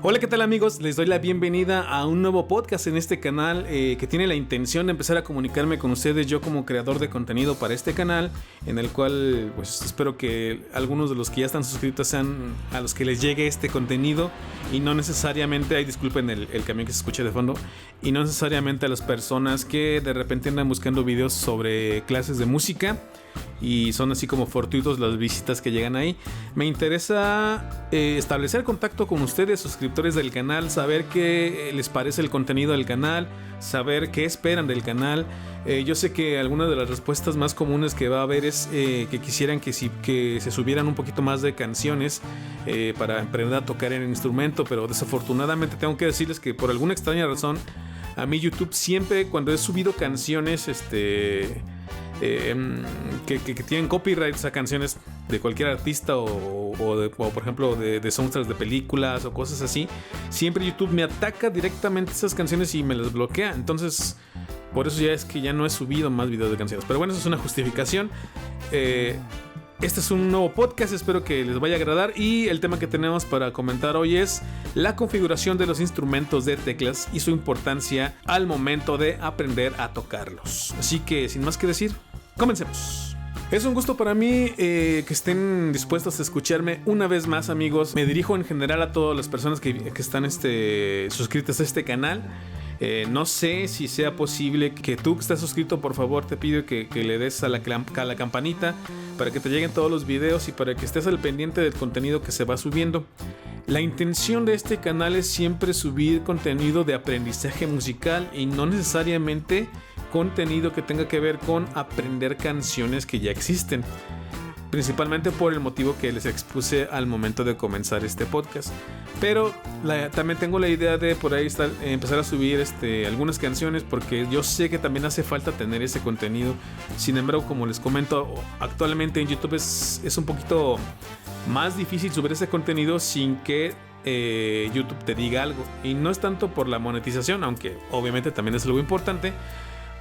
Hola, ¿qué tal amigos? Les doy la bienvenida a un nuevo podcast en este canal que tiene la intención de empezar a comunicarme con ustedes, yo como creador de contenido para este canal, en el cual pues espero que algunos de los que ya están suscritos sean a los que les llegue este contenido y no necesariamente, disculpen el camión que se escucha de fondo, y no necesariamente a las personas que de repente andan buscando videos sobre clases de música y son así como fortuitos las visitas que llegan ahí. Me interesa establecer contacto con ustedes, suscriptores del canal, saber qué les parece el contenido del canal, saber qué esperan del canal. Yo sé que algunas de las respuestas más comunes que va a haber es que quisieran que se subieran un poquito más de canciones para aprender a tocar en el instrumento, pero desafortunadamente tengo que decirles que por alguna extraña razón a mí YouTube siempre, cuando he subido canciones que tienen copyrights a canciones de cualquier artista o por ejemplo de soundtracks de películas o cosas así, siempre YouTube me ataca directamente esas canciones y me las bloquea. Entonces por eso ya es que ya no he subido más videos de canciones, pero bueno, eso es una justificación. Este es un nuevo podcast, espero que les vaya a agradar, y el tema que tenemos para comentar hoy es la configuración de los instrumentos de teclas y su importancia al momento de aprender a tocarlos. Así que sin más que decir, comencemos. Es un gusto para mí que estén dispuestos a escucharme una vez más, amigos. Me dirijo en general a todas las personas que están suscritas a este canal. No sé si sea posible que tú que estás suscrito, por favor te pido que le des a la campanita para que te lleguen todos los videos y para que estés al pendiente del contenido que se va subiendo. La intención de este canal es siempre subir contenido de aprendizaje musical y no necesariamente contenido que tenga que ver con aprender canciones que ya existen, principalmente por el motivo que les expuse al momento de comenzar este podcast. Pero también tengo la idea de por ahí empezar a subir algunas canciones, porque yo sé que también hace falta tener ese contenido. Sin embargo, como les comento, actualmente en YouTube es un poquito más difícil subir ese contenido sin que YouTube te diga algo. Y no es tanto por la monetización, aunque obviamente también es algo importante.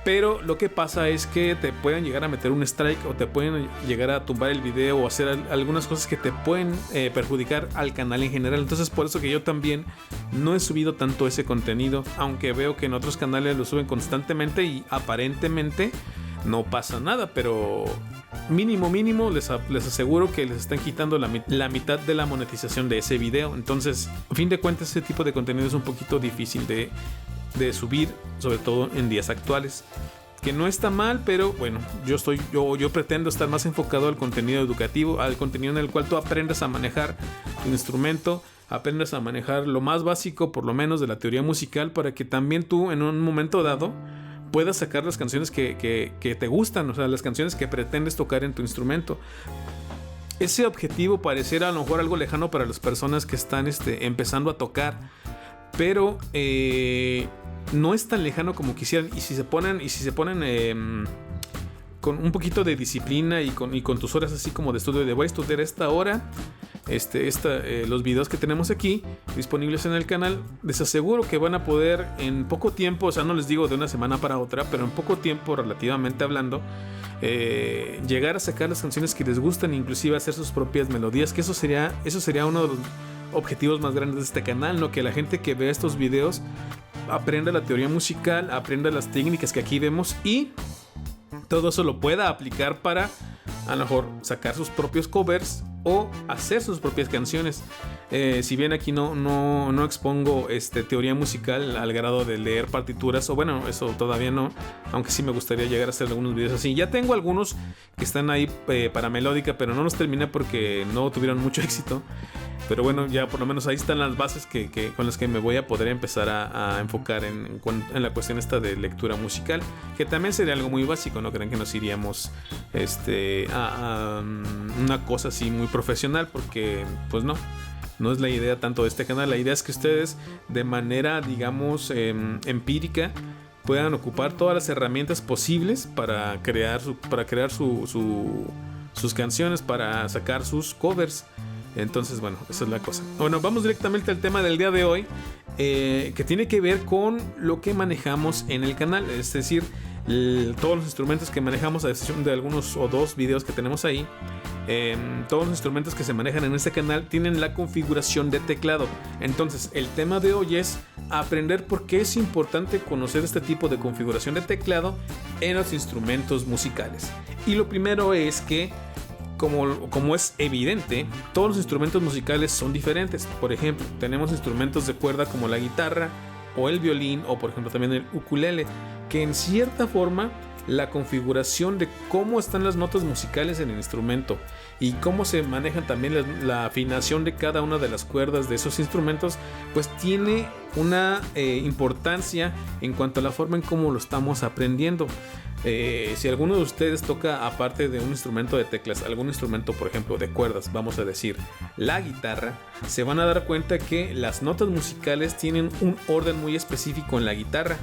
Pero lo que pasa es que te pueden llegar a meter un strike o te pueden llegar a tumbar el video o hacer algunas cosas que te pueden perjudicar al canal en general. Entonces por eso que yo también no he subido tanto ese contenido, aunque veo que en otros canales lo suben constantemente y aparentemente no pasa nada. Pero mínimo les aseguro que les están quitando la mitad de la monetización de ese video. Entonces, a fin de cuentas, ese tipo de contenido es un poquito difícil de subir, sobre todo en días actuales, que no está mal, pero bueno, yo pretendo estar más enfocado al contenido educativo, al contenido en el cual tú aprendes a manejar tu instrumento, aprendes a manejar lo más básico, por lo menos, de la teoría musical, para que también tú en un momento dado puedas sacar las canciones que te gustan, o sea, las canciones que pretendes tocar en tu instrumento. Ese objetivo pareciera a lo mejor algo lejano para las personas que están empezando a tocar, pero no es tan lejano como quisieran. Y si se ponen con un poquito de disciplina y con tus horas así como de estudio, de voy a estudiar esta hora, los videos que tenemos aquí disponibles en el canal, les aseguro que van a poder en poco tiempo, o sea, no les digo de una semana para otra, pero en poco tiempo, relativamente hablando, llegar a sacar las canciones que les gustan, inclusive hacer sus propias melodías, que eso sería uno de los objetivos más grandes de este canal, ¿no? Que la gente que vea estos videos aprenda la teoría musical, aprenda las técnicas que aquí vemos y todo eso lo pueda aplicar para a lo mejor sacar sus propios covers o hacer sus propias canciones. Si bien aquí no expongo teoría musical al grado de leer partituras, o bueno, eso todavía no, aunque sí me gustaría llegar a hacer algunos videos así. Ya tengo algunos que están ahí para melódica, pero no los terminé porque no tuvieron mucho éxito. Pero bueno, ya por lo menos ahí están las bases con las que me voy a poder empezar a enfocar en la cuestión esta de lectura musical, que también sería algo muy básico. No crean que nos iríamos a una cosa así muy profesional, porque pues no es la idea tanto de este canal. La idea es que ustedes, de manera digamos empírica, puedan ocupar todas las herramientas posibles para crear sus canciones, para sacar sus covers. Entonces, bueno, esa es la cosa. Bueno, vamos directamente al tema del día de hoy, que tiene que ver con lo que manejamos en el canal. Es decir, todos los instrumentos que manejamos, a excepción de algunos o 2 videos que tenemos ahí, todos los instrumentos que se manejan en este canal tienen la configuración de teclado. Entonces el tema de hoy es aprender por qué es importante conocer este tipo de configuración de teclado en los instrumentos musicales. Y lo primero es que, como es evidente, todos los instrumentos musicales son diferentes. Por ejemplo, tenemos instrumentos de cuerda como la guitarra o el violín, o por ejemplo también el ukulele, que en cierta forma la configuración de cómo están las notas musicales en el instrumento y cómo se manejan también la afinación de cada una de las cuerdas de esos instrumentos, pues tiene una importancia en cuanto a la forma en cómo lo estamos aprendiendo. Si alguno de ustedes toca, aparte de un instrumento de teclas, algún instrumento, por ejemplo, de cuerdas, vamos a decir la guitarra, se van a dar cuenta que las notas musicales tienen un orden muy específico en la guitarra.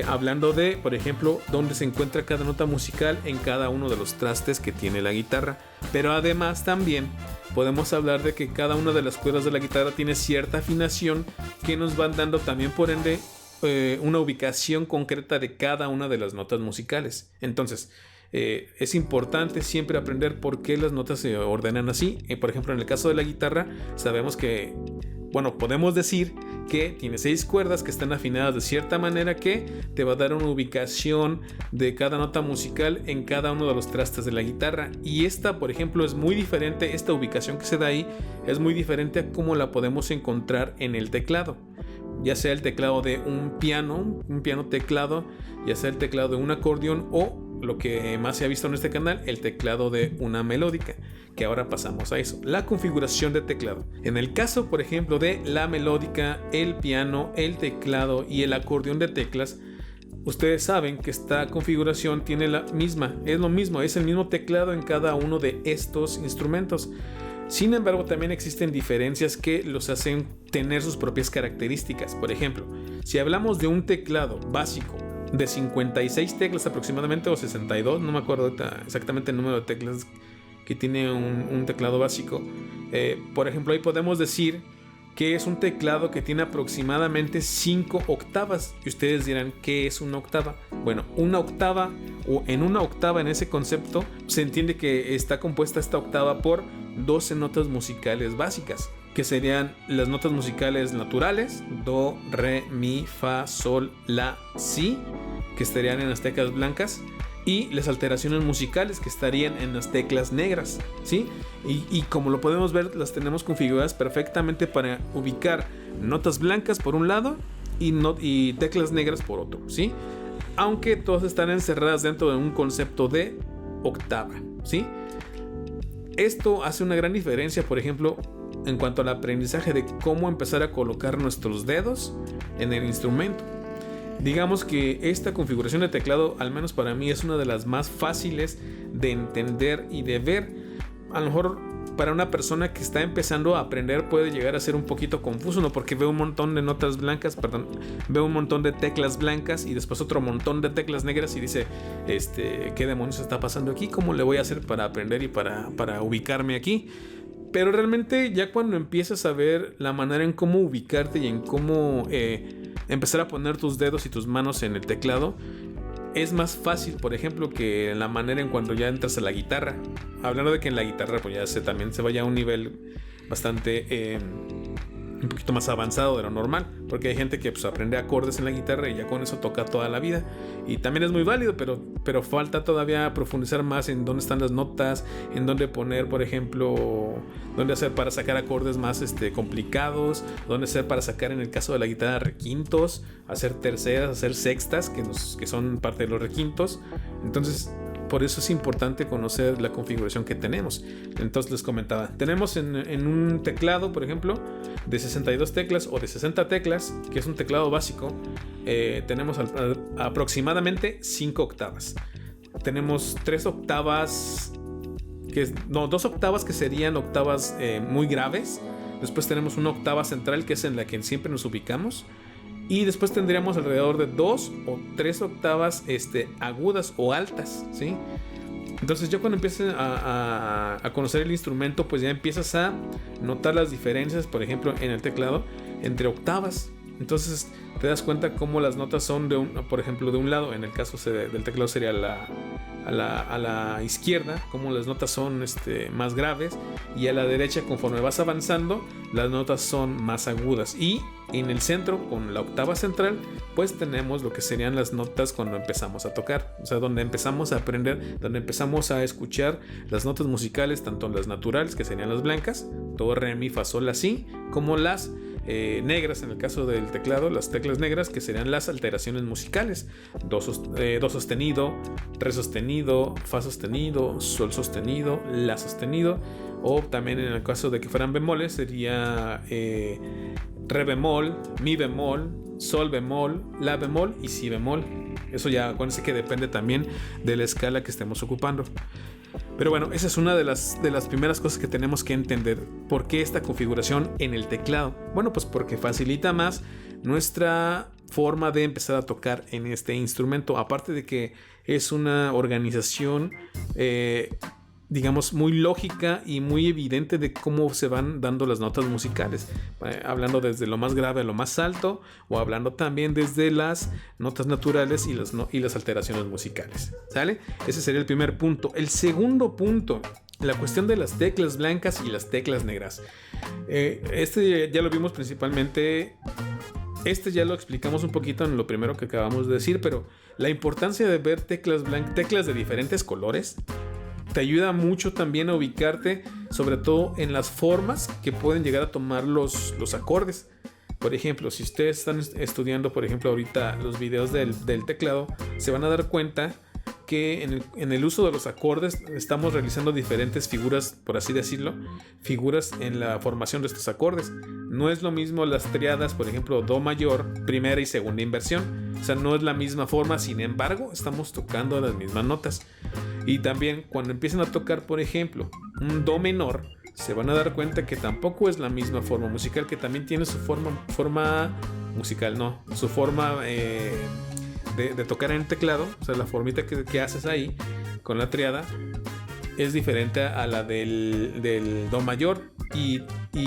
Hablando de, por ejemplo, dónde se encuentra cada nota musical en cada uno de los trastes que tiene la guitarra. Pero además también podemos hablar de que cada una de las cuerdas de la guitarra tiene cierta afinación que nos van dando también, por ende, una ubicación concreta de cada una de las notas musicales. Entonces, es importante siempre aprender por qué las notas se ordenan así. Por ejemplo, en el caso de la guitarra, sabemos que, bueno, podemos decir que tiene 6 cuerdas que están afinadas de cierta manera que te va a dar una ubicación de cada nota musical en cada uno de los trastes de la guitarra. Y esta, por ejemplo, es muy diferente. Esta ubicación que se da ahí es muy diferente a cómo la podemos encontrar en el teclado. Ya sea el teclado de un piano teclado, ya sea el teclado de un acordeón, o lo que más se ha visto en este canal, el teclado de una melódica, que ahora pasamos a eso, la configuración de teclado. En el caso, por ejemplo, de la melódica, el piano, el teclado y el acordeón de teclas, ustedes saben que esta configuración tiene es lo mismo, es el mismo teclado en cada uno de estos instrumentos. Sin embargo, también existen diferencias que los hacen tener sus propias características. Por ejemplo, si hablamos de un teclado básico de 56 teclas aproximadamente, o 62, no me acuerdo exactamente el número de teclas que tiene un teclado básico. Por ejemplo, ahí podemos decir que es un teclado que tiene aproximadamente 5 octavas. Y ustedes dirán, ¿qué es una octava? Bueno, una octava, o en una octava, en ese concepto, se entiende que está compuesta esta octava por 12 notas musicales básicas, que serían las notas musicales naturales: do, re, mi, fa, sol, la, si, que estarían en las teclas blancas, y las alteraciones musicales, que estarían en las teclas negras, ¿sí? Y como lo podemos ver, las tenemos configuradas perfectamente para ubicar notas blancas por un lado y teclas negras por otro, ¿sí? Aunque todas están encerradas dentro de un concepto de octava, ¿sí? Esto hace una gran diferencia, por ejemplo, en cuanto al aprendizaje de cómo empezar a colocar nuestros dedos en el instrumento. Digamos que esta configuración de teclado, al menos para mí, es una de las más fáciles de entender y de ver. A lo mejor para una persona que está empezando a aprender puede llegar a ser un poquito confuso, ¿no? Porque veo un montón de notas blancas, veo un montón de teclas blancas y después otro montón de teclas negras y dice, ¿qué demonios está pasando aquí? ¿Cómo le voy a hacer para aprender y para ubicarme aquí? Pero realmente ya cuando empiezas a ver la manera en cómo ubicarte y en cómo empezar a poner tus dedos y tus manos en el teclado, es más fácil, por ejemplo, que la manera en cuando ya entras a la guitarra. Hablando de que en la guitarra pues ya también se vaya a un nivel bastante un poquito más avanzado de lo normal, porque hay gente que pues aprende acordes en la guitarra y ya con eso toca toda la vida, y también es muy válido, pero falta todavía profundizar más en dónde están las notas, en dónde poner, por ejemplo, dónde hacer para sacar acordes más complicados, dónde hacer para sacar, en el caso de la guitarra, requintos, hacer terceras, hacer sextas, que son parte de los requintos. Entonces por eso es importante conocer la configuración que tenemos. Entonces les comentaba, tenemos en un teclado, por ejemplo, de 62 teclas o de 60 teclas, que es un teclado básico, tenemos aproximadamente 5 octavas. Tenemos 3 octavas, 2 octavas que serían octavas muy graves. Después tenemos una octava central, que es en la que siempre nos ubicamos. Y después tendríamos alrededor de 2 o 3 octavas agudas o altas, ¿sí? Entonces ya cuando empiezas a conocer el instrumento, pues ya empiezas a notar las diferencias, por ejemplo, en el teclado, entre octavas. Entonces te das cuenta cómo las notas son por ejemplo, de un lado. En el caso del teclado sería a la izquierda, como las notas son más graves, y a la derecha, conforme vas avanzando, las notas son más agudas. Y en el centro, con la octava central, pues tenemos lo que serían las notas cuando empezamos a tocar, o sea, donde empezamos a aprender, donde empezamos a escuchar las notas musicales, tanto las naturales, que serían las blancas, do, re, mi, fa, sol, la, si, como las negras, en el caso del teclado, las teclas negras, que serían las alteraciones musicales: do sostenido, re sostenido, fa sostenido, sol sostenido, la sostenido. O también en el caso de que fueran bemoles, sería re bemol, mi bemol, sol bemol, la bemol y si bemol. Eso ya acuérdense que depende también de la escala que estemos ocupando. Pero bueno, esa es una de las primeras cosas que tenemos que entender. ¿Por qué esta configuración en el teclado? Bueno, pues porque facilita más nuestra forma de empezar a tocar en este instrumento. Aparte de que es una organización, digamos, muy lógica y muy evidente de cómo se van dando las notas musicales, hablando desde lo más grave a lo más alto, o hablando también desde las notas naturales y las alteraciones musicales, ¿sale? Ese sería el primer punto. El segundo punto, la cuestión de las teclas blancas y las teclas negras. Ya lo vimos principalmente. Ya lo explicamos un poquito en lo primero que acabamos de decir, pero la importancia de ver teclas de diferentes colores te ayuda mucho también a ubicarte, sobre todo en las formas que pueden llegar a tomar los acordes. Por ejemplo, si ustedes están estudiando, por ejemplo, ahorita los videos del teclado, se van a dar cuenta que en el uso de los acordes estamos realizando diferentes figuras, por así decirlo, figuras en la formación de estos acordes. No es lo mismo las triadas, por ejemplo, do mayor, primera y segunda inversión. O sea, no es la misma forma, sin embargo, estamos tocando las mismas notas. Y también cuando empiezan a tocar, por ejemplo, un do menor, se van a dar cuenta que tampoco es la misma forma musical, que también tiene su forma musical, no, su forma de tocar en el teclado. O sea, la formita que haces ahí con la triada es diferente a la del do mayor. Y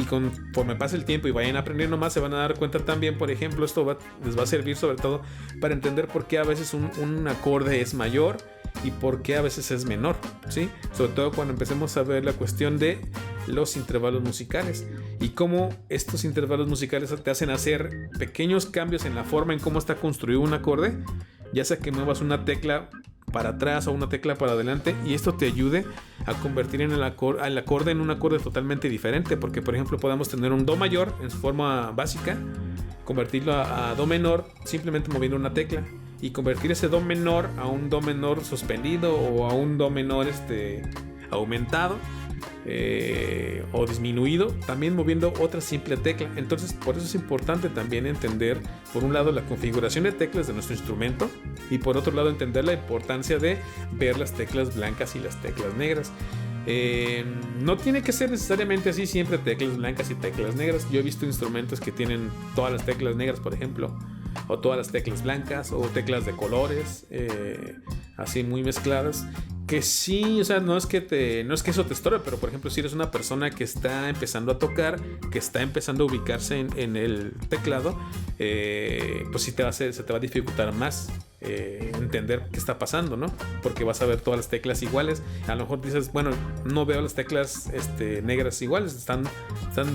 conforme pasa el tiempo y vayan aprendiendo más, se van a dar cuenta también, por ejemplo, esto les va a servir sobre todo para entender por qué a veces un acorde es mayor y por qué a veces es menor, ¿sí? Sobre todo cuando empecemos a ver la cuestión de los intervalos musicales y cómo estos intervalos musicales te hacen hacer pequeños cambios en la forma en cómo está construido un acorde, ya sea que muevas una tecla para atrás o una tecla para adelante, y esto te ayude a convertir el acorde en un acorde totalmente diferente, porque por ejemplo podemos tener un do mayor en su forma básica, convertirlo a do menor simplemente moviendo una tecla, y convertir ese do menor a un do menor suspendido o a un do menor aumentado o disminuido, también moviendo otra simple tecla. Entonces, por eso es importante también entender, por un lado, la configuración de teclas de nuestro instrumento, y por otro lado, entender la importancia de ver las teclas blancas y las teclas negras. No tiene que ser necesariamente así siempre, teclas blancas y teclas negras. Yo he visto instrumentos que tienen todas las teclas negras, por ejemplo, o todas las teclas blancas, o teclas de colores así muy mezcladas, que sí, o sea, no es que eso te estorbe, pero por ejemplo, si eres una persona que está empezando a tocar, que está empezando a ubicarse en el teclado, pues sí se te va a dificultar más entender qué está pasando, ¿no? Porque vas a ver todas las teclas iguales. A lo mejor dices, bueno, no veo las teclas negras iguales, están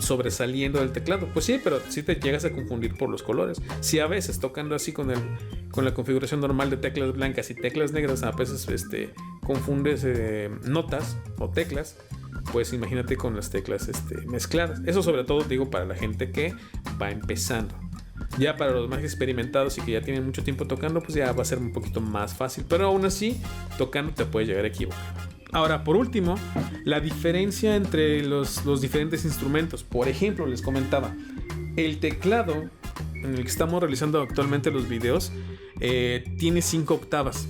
sobresaliendo del teclado. Pues sí, pero sí te llegas a confundir por los colores. Si a veces tocando así con la configuración normal de teclas blancas y teclas negras, a veces confundes notas o teclas, pues imagínate con las teclas mezcladas. Eso sobre todo digo para la gente que va empezando. Ya para los más experimentados y que ya tienen mucho tiempo tocando, pues ya va a ser un poquito más fácil, pero aún así tocando te puedes llegar a equivocar. Ahora, por último, la diferencia entre los diferentes instrumentos. Por ejemplo, les comentaba, el teclado en el que estamos realizando actualmente los videos tiene 5 octavas,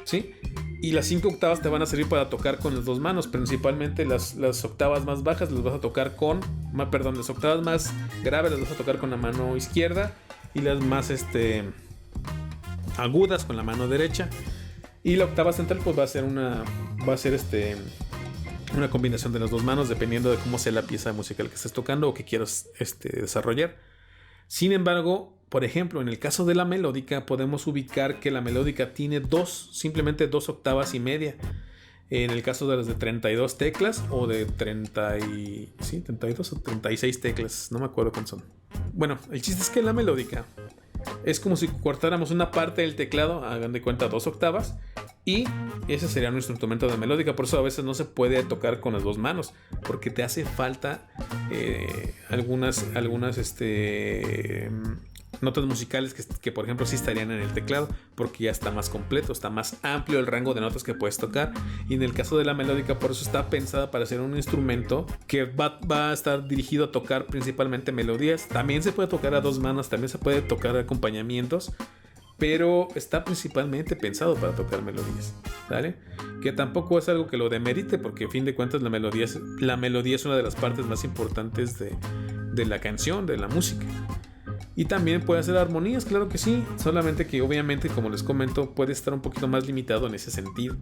¿sí? Y las 5 octavas te van a servir para tocar con las dos manos. Principalmente las octavas más bajas las vas a tocar las octavas más graves las vas a tocar con la mano izquierda, y las más agudas con la mano derecha. Y la octava central pues va a ser una combinación de las dos manos, dependiendo de cómo sea la pieza musical que estés tocando o que quieras desarrollar. Sin embargo, por ejemplo, en el caso de la melódica, podemos ubicar que la melódica tiene simplemente 2,5 octavas. En el caso de las de 32 teclas o de 32 o 36 teclas, no me acuerdo cuántas son. Bueno, el chiste es que la melódica es como si cortáramos una parte del teclado, hagan de cuenta 2 octavas, y ese sería nuestro instrumento de melódica. Por eso a veces no se puede tocar con las dos manos, porque te hace falta algunas notas musicales que por ejemplo sí estarían en el teclado, porque ya está más completo, está más amplio el rango de notas que puedes tocar. Y en el caso de la melódica, por eso está pensada para ser un instrumento que va a estar dirigido a tocar principalmente melodías. También se puede tocar a dos manos, también se puede tocar acompañamientos, pero está principalmente pensado para tocar melodías, ¿vale? Que tampoco es algo que lo demerite, porque a fin de cuentas la melodía es una de las partes más importantes de la canción, de la música. Y también puede hacer armonías, claro que sí, solamente que obviamente, como les comento, puede estar un poquito más limitado en ese sentido.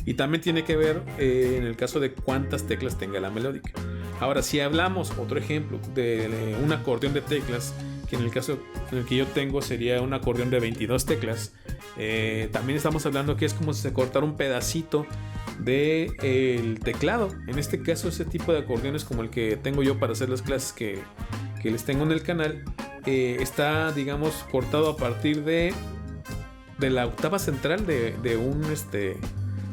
Y también tiene que ver en el caso de cuántas teclas tenga la melódica. Ahora, si hablamos, otro ejemplo, de un acordeón de teclas, que en el caso en el que yo tengo sería un acordeón de 22 teclas, también estamos hablando que es como si se cortara un pedacito del teclado. En este caso, ese tipo de acordeones como el que tengo yo para hacer las clases que les tengo en el canal, está, digamos, cortado a partir de la octava central de un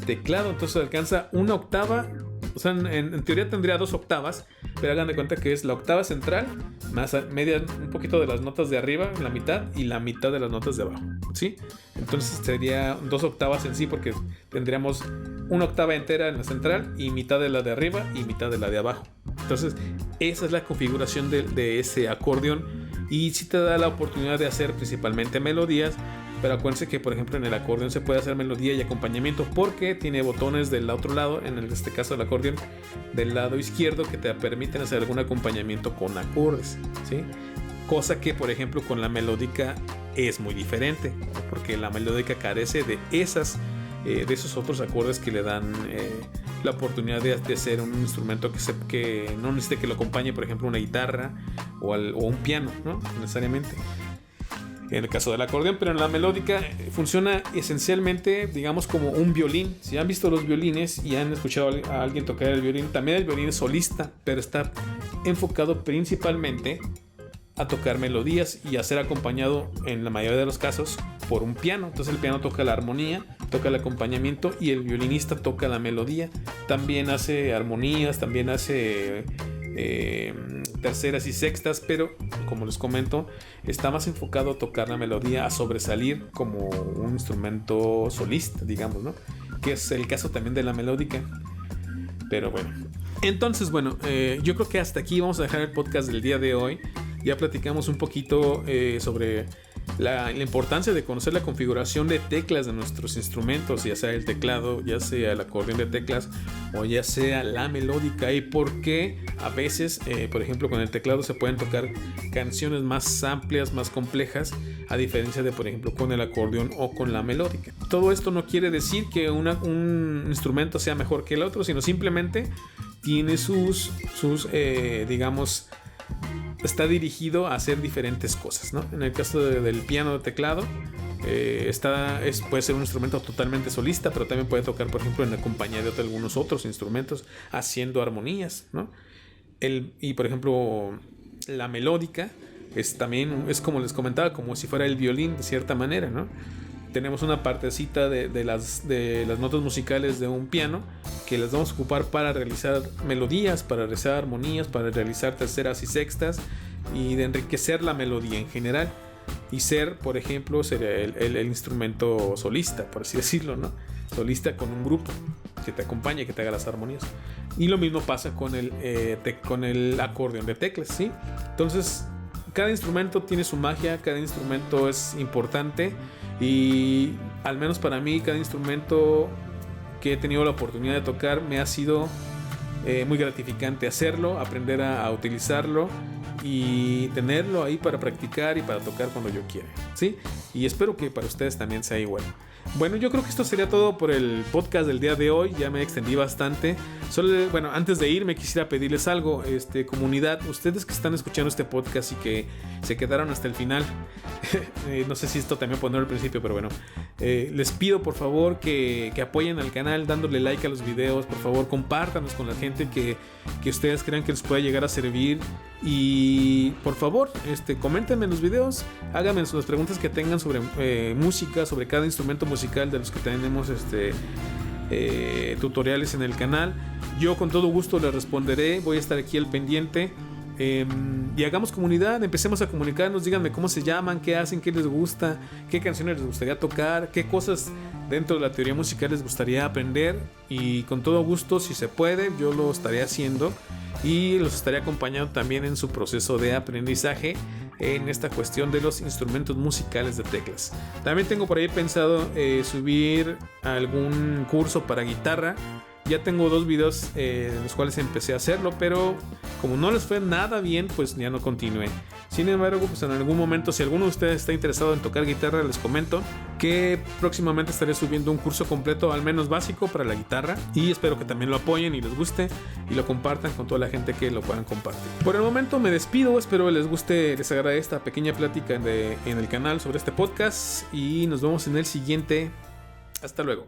teclado. Entonces alcanza una octava. O sea, en teoría tendría 2 octavas, pero hagan de cuenta que es la octava central más media, un poquito de las notas de arriba, la mitad, y la mitad de las notas de abajo, ¿sí? Entonces sería 2 octavas en sí, porque tendríamos una octava entera en la central y mitad de la de arriba y mitad de la de abajo. Entonces esa es la configuración de ese acordeón, y sí te da la oportunidad de hacer principalmente melodías. Pero acuérdense que, por ejemplo, en el acordeón se puede hacer melodía y acompañamiento, porque tiene botones del otro lado, en este caso el acordeón del lado izquierdo, que te permiten hacer algún acompañamiento con acordes, ¿sí? Cosa que, por ejemplo, con la melódica es muy diferente, porque la melódica carece de esos otros acordes que le dan la oportunidad de ser un instrumento que no necesite que lo acompañe, por ejemplo, una guitarra o un piano, ¿no? Necesariamente. En el caso del acordeón, pero en la melódica funciona esencialmente, digamos, como un violín. Si han visto los violines y han escuchado a alguien tocar el violín, también el violín es solista, pero está enfocado principalmente a tocar melodías y a ser acompañado, en la mayoría de los casos, por un piano. Entonces el piano toca la armonía, toca el acompañamiento, y el violinista toca la melodía. También hace armonías, también hace terceras y sextas, pero como les comento, está más enfocado a tocar la melodía, a sobresalir como un instrumento solista, digamos, ¿no? Que es el caso también de la melódica. Pero bueno, entonces yo creo que hasta aquí vamos a dejar el podcast del día de hoy. Ya platicamos un poquito sobre la importancia de conocer la configuración de teclas de nuestros instrumentos, ya sea el teclado, ya sea el acordeón de teclas o ya sea la melódica, y por qué a veces, por ejemplo, con el teclado se pueden tocar canciones más amplias, más complejas, a diferencia de, por ejemplo, con el acordeón o con la melódica. Todo esto no quiere decir que un instrumento sea mejor que el otro, sino simplemente tiene digamos, está dirigido a hacer diferentes cosas, ¿no? En el caso del piano de teclado, puede ser un instrumento totalmente solista, pero también puede tocar, por ejemplo, en la compañía de algunos otros instrumentos, haciendo armonías, ¿no? Y por ejemplo, la melódica también es, como les comentaba, como si fuera el violín de cierta manera, ¿no? Tenemos una partecita de las notas musicales de un piano que las vamos a ocupar para realizar melodías, para realizar armonías, para realizar terceras y sextas, y de enriquecer la melodía en general. Y por ejemplo, sería el instrumento solista, por así decirlo, ¿no? Solista con un grupo que te acompañe, que te haga las armonías. Y lo mismo pasa con el acordeón de teclas, ¿sí? Entonces, cada instrumento tiene su magia, cada instrumento es importante, y al menos para mí, cada instrumento que he tenido la oportunidad de tocar me ha sido muy gratificante hacerlo, aprender a utilizarlo y tenerlo ahí para practicar y para tocar cuando yo quiera, ¿sí? Y espero que para ustedes también sea igual. Bueno, yo creo que esto sería todo por el podcast del día de hoy. Ya me extendí bastante. Solo, bueno, antes de irme quisiera pedirles algo, comunidad, ustedes que están escuchando este podcast y que se quedaron hasta el final, no sé si esto también ponerlo al principio, pero bueno, les pido por favor que apoyen al canal dándole like a los videos. Por favor, compártanos con la gente que ustedes crean que les pueda llegar a servir. Y por favor, coméntenme en los videos, háganme las preguntas que tengan sobre música, sobre cada instrumento musical de los que tenemos tutoriales en el canal. Yo con todo gusto les responderé, voy a estar aquí al pendiente. Y hagamos comunidad, empecemos a comunicarnos, díganme cómo se llaman, qué hacen, qué les gusta, qué canciones les gustaría tocar, qué cosas dentro de la teoría musical les gustaría aprender, y con todo gusto, si se puede, yo lo estaré haciendo y los estaré acompañando también en su proceso de aprendizaje en esta cuestión de los instrumentos musicales de teclas. También tengo por ahí pensado subir algún curso para guitarra. Ya tengo 2 videos en los cuales empecé a hacerlo, pero como no les fue nada bien, pues ya no continué. Sin embargo, pues en algún momento, si alguno de ustedes está interesado en tocar guitarra, les comento que próximamente estaré subiendo un curso completo, al menos básico, para la guitarra. Y espero que también lo apoyen y les guste y lo compartan con toda la gente que lo puedan compartir. Por el momento me despido, espero les guste, les agrade esta pequeña plática en el canal sobre este podcast y nos vemos en el siguiente. Hasta luego.